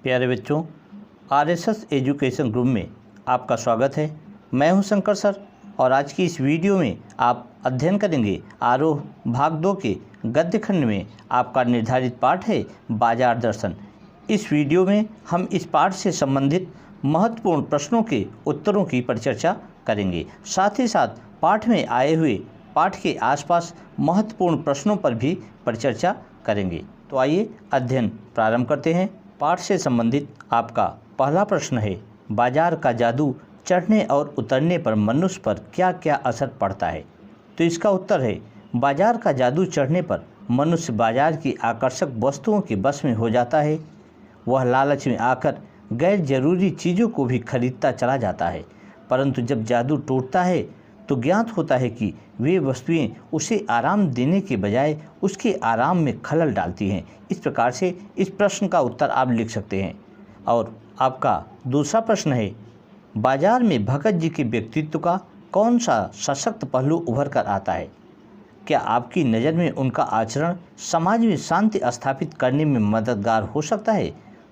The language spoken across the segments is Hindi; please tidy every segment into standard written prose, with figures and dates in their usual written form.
प्यारे बच्चों, आरएसएस एजुकेशन ग्रुप में आपका स्वागत है। मैं हूं शंकर सर और आज की इस वीडियो में आप अध्ययन करेंगे आरोह भाग 2 के गद्य खंड में आपका निर्धारित पाठ है बाजार दर्शन। इस वीडियो में हम इस पाठ से संबंधित महत्वपूर्ण प्रश्नों के उत्तरों की परिचर्चा करेंगे। साथ ही साथ पाठ में आए हुए पाठ के आसपास महत्वपूर्ण प्रश्नों पर भी परिचर्चा करेंगे। तो आइए अध्ययन प्रारंभ करते हैं। पाठ से संबंधित आपका पहला प्रश्न है, बाजार का जादू चढ़ने और उतरने पर मनुष्य पर क्या क्या असर पड़ता है। तो इसका उत्तर है, बाजार का जादू चढ़ने पर मनुष्य बाजार की आकर्षक वस्तुओं के बस में हो जाता है। वह लालच में आकर गैर जरूरी चीज़ों को भी खरीदता चला जाता है, परंतु जब जादू टूटता है तो ज्ञात होता है कि वे वस्तुएं उसे आराम देने के बजाय उसके आराम में खलल डालती हैं। इस प्रकार से इस प्रश्न का उत्तर आप लिख सकते हैं। और आपका दूसरा प्रश्न है, बाजार में भगत जी के व्यक्तित्व का कौन सा सशक्त पहलू उभर कर आता है। क्या आपकी नज़र में उनका आचरण समाज में शांति स्थापित करने में मददगार हो सकता है।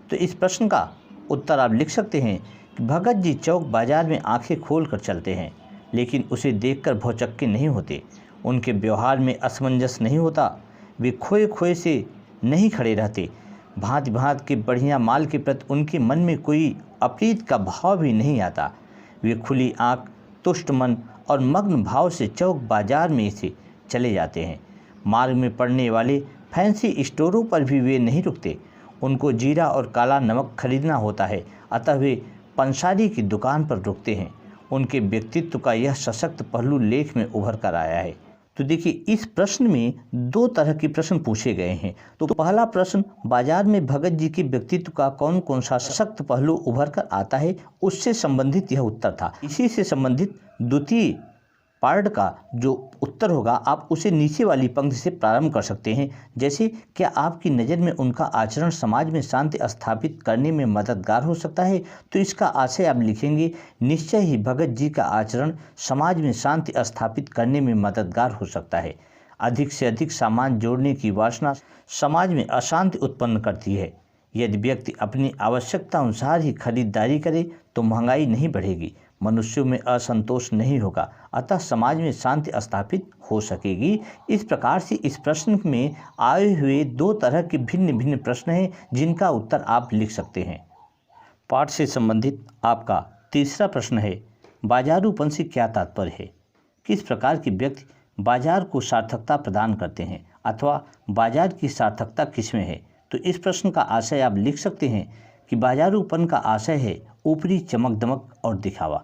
तो इस प्रश्न का उत्तर आप लिख सकते हैं कि भगत जी चौक बाजार में आंखें खोल कर चलते हैं, लेकिन उसे देखकर भौचक्के नहीं होते। उनके व्यवहार में असमंजस नहीं होता। वे खोए खोए से नहीं खड़े रहते। भांति भांति के बढ़िया माल के प्रति उनके मन में कोई अप्रीत का भाव भी नहीं आता। वे खुली आंख, तुष्ट मन और मग्न भाव से चौक बाजार में से चले जाते हैं। मार्ग में पड़ने वाले फैंसी स्टोरों पर भी वे नहीं रुकते। उनको जीरा और काला नमक खरीदना होता है, अतः वे पंसारी की दुकान पर रुकते हैं। उनके व्यक्तित्व का यह सशक्त पहलू लेख में उभर कर आया है। तो देखिए, इस प्रश्न में दो तरह के प्रश्न पूछे गए हैं। तो पहला प्रश्न, बाजार में भगत जी के व्यक्तित्व का कौन कौन सा सशक्त पहलू उभर कर आता है, उससे संबंधित यह उत्तर था। इसी से संबंधित द्वितीय पार्ट का जो उत्तर होगा आप उसे नीचे वाली पंक्ति से प्रारंभ कर सकते हैं। जैसे, क्या आपकी नज़र में उनका आचरण समाज में शांति स्थापित करने में मददगार हो सकता है। तो इसका आशय आप लिखेंगे, निश्चय ही भगत जी का आचरण समाज में शांति स्थापित करने में मददगार हो सकता है। अधिक से अधिक सामान जोड़ने की वासना समाज में अशांति उत्पन्न करती है। यदि व्यक्ति अपनी आवश्यकता अनुसार ही खरीदारी करे तो महंगाई नहीं बढ़ेगी, मनुष्यों में असंतोष नहीं होगा, अतः समाज में शांति स्थापित हो सकेगी। इस प्रकार से इस प्रश्न में आए हुए दो तरह के भिन्न भिन्न प्रश्न हैं जिनका उत्तर आप लिख सकते हैं। पाठ से संबंधित आपका तीसरा प्रश्न है, बाजारूपन से क्या तात्पर्य है। किस प्रकार के व्यक्ति बाजार को सार्थकता प्रदान करते हैं अथवा बाजार की सार्थकता किसमें है। तो इस प्रश्न का आशय आप लिख सकते हैं कि बाजारूपन का आशय है ऊपरी चमक दमक और दिखावा।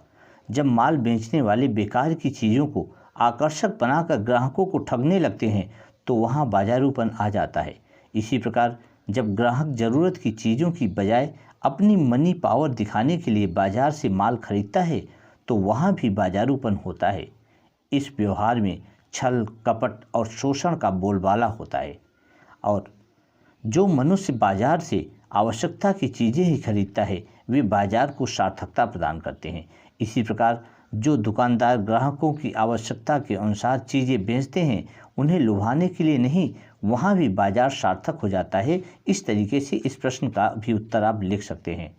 जब माल बेचने वाले बेकार की चीज़ों को आकर्षक बनाकर ग्राहकों को ठगने लगते हैं तो वहाँ बाजारूपन आ जाता है। इसी प्रकार जब ग्राहक ज़रूरत की चीज़ों की बजाय अपनी मनी पावर दिखाने के लिए बाजार से माल खरीदता है तो वहाँ भी बाजारूपन होता है। इस व्यवहार में छल, कपट और शोषण का बोलबाला होता है। और जो मनुष्य बाजार से आवश्यकता की चीज़ें ही खरीदता है वे बाजार को सार्थकता प्रदान करते हैं। इसी प्रकार जो दुकानदार ग्राहकों की आवश्यकता के अनुसार चीज़ें बेचते हैं उन्हें लुभाने के लिए नहीं, वहाँ भी बाजार सार्थक हो जाता है। इस तरीके से इस प्रश्न का भी उत्तर आप लिख सकते हैं।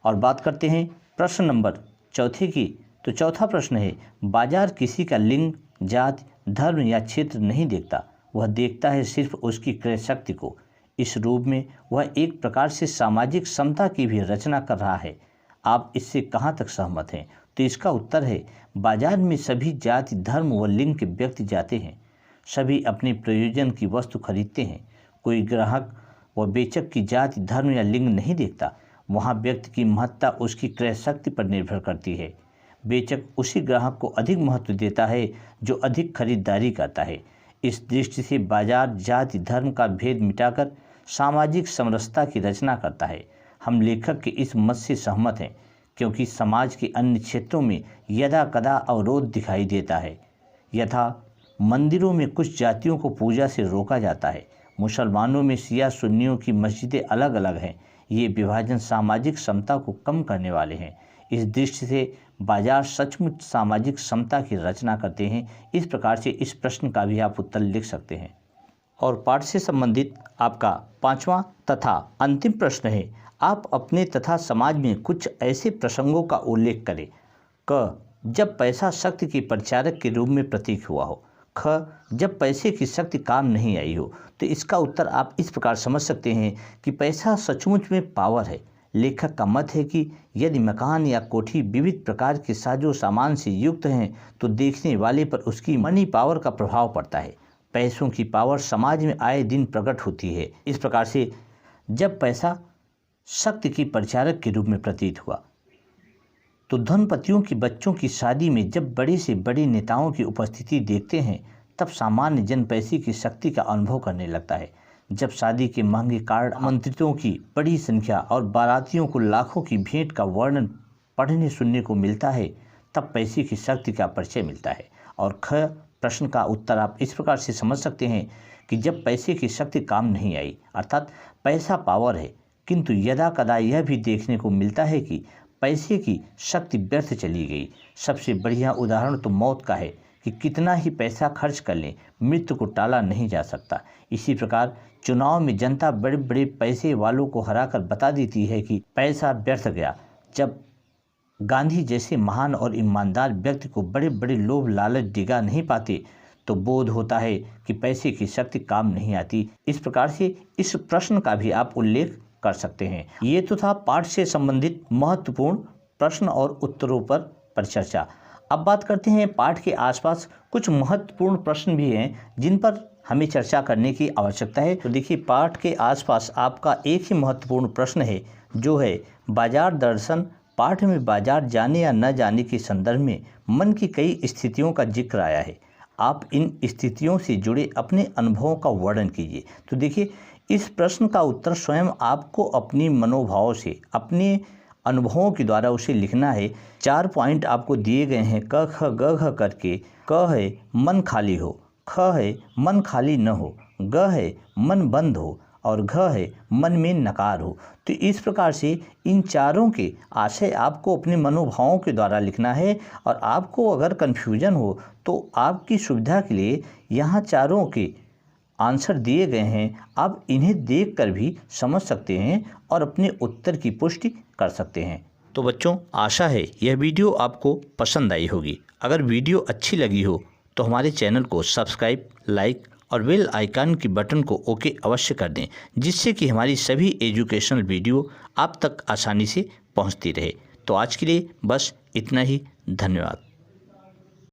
और बात करते हैं प्रश्न नंबर चौथे की। तो चौथा प्रश्न है, बाजार किसी का लिंग, जाति, धर्म या क्षेत्र नहीं देखता, वह देखता है सिर्फ उसकी क्रय शक्ति को। इस रूप में वह एक प्रकार से सामाजिक समता की भी रचना कर रहा है। आप इससे कहाँ तक सहमत हैं। तो इसका उत्तर है, बाजार में सभी जाति, धर्म व लिंग के व्यक्ति जाते हैं। सभी अपने प्रयोजन की वस्तु खरीदते हैं। कोई ग्राहक व बेचक की जाति, धर्म या लिंग नहीं देखता। वहाँ व्यक्ति की महत्ता उसकी क्रय शक्ति पर निर्भर करती है। बेचक उसी ग्राहक को अधिक महत्व देता है जो अधिक खरीदारी करता है। इस दृष्टि से बाजार जाति धर्म का भेद मिटाकर सामाजिक समरसता की रचना करता है। हम लेखक के इस मत से सहमत हैं, क्योंकि समाज के अन्य क्षेत्रों में यदा कदा अवरोध दिखाई देता है। यथा मंदिरों में कुछ जातियों को पूजा से रोका जाता है। मुसलमानों में शिया सुन्नियों की मस्जिदें अलग अलग हैं। ये विभाजन सामाजिक समता को कम करने वाले हैं। इस दृष्टि से बाजार सचमुच सामाजिक समता की रचना करते हैं। इस प्रकार से इस प्रश्न का भी आप उत्तर लिख सकते हैं। और पाठ से संबंधित आपका पांचवा तथा अंतिम प्रश्न है, आप अपने तथा समाज में कुछ ऐसे प्रसंगों का उल्लेख करें। क, जब पैसा शक्ति के परिचारक के रूप में प्रतीक हुआ हो। ख, जब पैसे की शक्ति काम नहीं आई हो। तो इसका उत्तर आप इस प्रकार समझ सकते हैं कि पैसा सचमुच में पावर है। लेखक का मत है कि यदि मकान या कोठी विविध प्रकार के साजो सामान से युक्त हैं तो देखने वाले पर उसकी मनी पावर का प्रभाव पड़ता है। पैसों की पावर समाज में आए दिन प्रकट होती है। इस प्रकार से जब पैसा शक्ति की परिचारक के रूप में प्रतीत हुआ तो धनपतियों की बच्चों की शादी में जब बड़े से बड़े नेताओं की उपस्थिति देखते हैं तब सामान्य जन पैसे की शक्ति का अनुभव करने लगता है। जब शादी के महंगे कार्ड, आमंत्रितों की बड़ी संख्या और बारातियों को लाखों की भेंट का वर्णन पढ़ने सुनने को मिलता है तब पैसे की शक्ति का परिचय मिलता है। और ख प्रश्न का उत्तर आप इस प्रकार से समझ सकते हैं कि जब पैसे की शक्ति काम नहीं आई, अर्थात पैसा पावर है, किंतु यदा कदा यह भी देखने को मिलता है कि पैसे की शक्ति व्यर्थ चली गई। सबसे बढ़िया उदाहरण तो मौत का है कि कितना ही पैसा खर्च कर लें, मृत्यु को टाला नहीं जा सकता। इसी प्रकार चुनाव में जनता बड़े बड़े पैसे वालों को हराकर बता देती है कि पैसा व्यर्थ गया। जब गांधी जैसे महान और ईमानदार व्यक्ति को बड़े बड़े लोभ लालच डिगा नहीं पाते तो बोध होता है कि पैसे की शक्ति काम नहीं आती। इस प्रकार से इस प्रश्न का भी आप उल्लेख कर सकते हैं। ये तो था पाठ से संबंधित महत्वपूर्ण प्रश्न और उत्तरों पर चर्चा। अब बात करते हैं पाठ के आसपास कुछ महत्वपूर्ण प्रश्न भी हैं जिन पर हमें चर्चा करने की आवश्यकता है। तो देखिए, पाठ के आसपास आपका एक ही महत्वपूर्ण प्रश्न है जो है बाजार दर्शन। पाठ में बाजार जाने या न जाने के संदर्भ में मन की कई स्थितियों का जिक्र आया है। आप इन स्थितियों से जुड़े अपने अनुभवों का वर्णन कीजिए। तो देखिए, इस प्रश्न का उत्तर स्वयं आपको अपनी मनोभाव से, अपने अनुभवों के द्वारा उसे लिखना है। 4 पॉइंट आपको दिए गए हैं क ख ग घ करके। क है मन खाली हो, ख है मन खाली न हो, ग है मन बंद हो और घ है मन में नकार हो। तो इस प्रकार से इन चारों के आशय आपको अपने मनोभावों के द्वारा लिखना है। और आपको अगर कन्फ्यूजन हो तो आपकी सुविधा के लिए यहाँ चारों के आंसर दिए गए हैं। आप इन्हें देखकर भी समझ सकते हैं और अपने उत्तर की पुष्टि कर सकते हैं। तो बच्चों, आशा है यह वीडियो आपको पसंद आई होगी। अगर वीडियो अच्छी लगी हो तो हमारे चैनल को सब्सक्राइब, लाइक और बेल आइकन की बटन को ओके अवश्य कर दें, जिससे कि हमारी सभी एजुकेशनल वीडियो आप तक आसानी से पहुंचती रहे। तो आज के लिए बस इतना ही। धन्यवाद।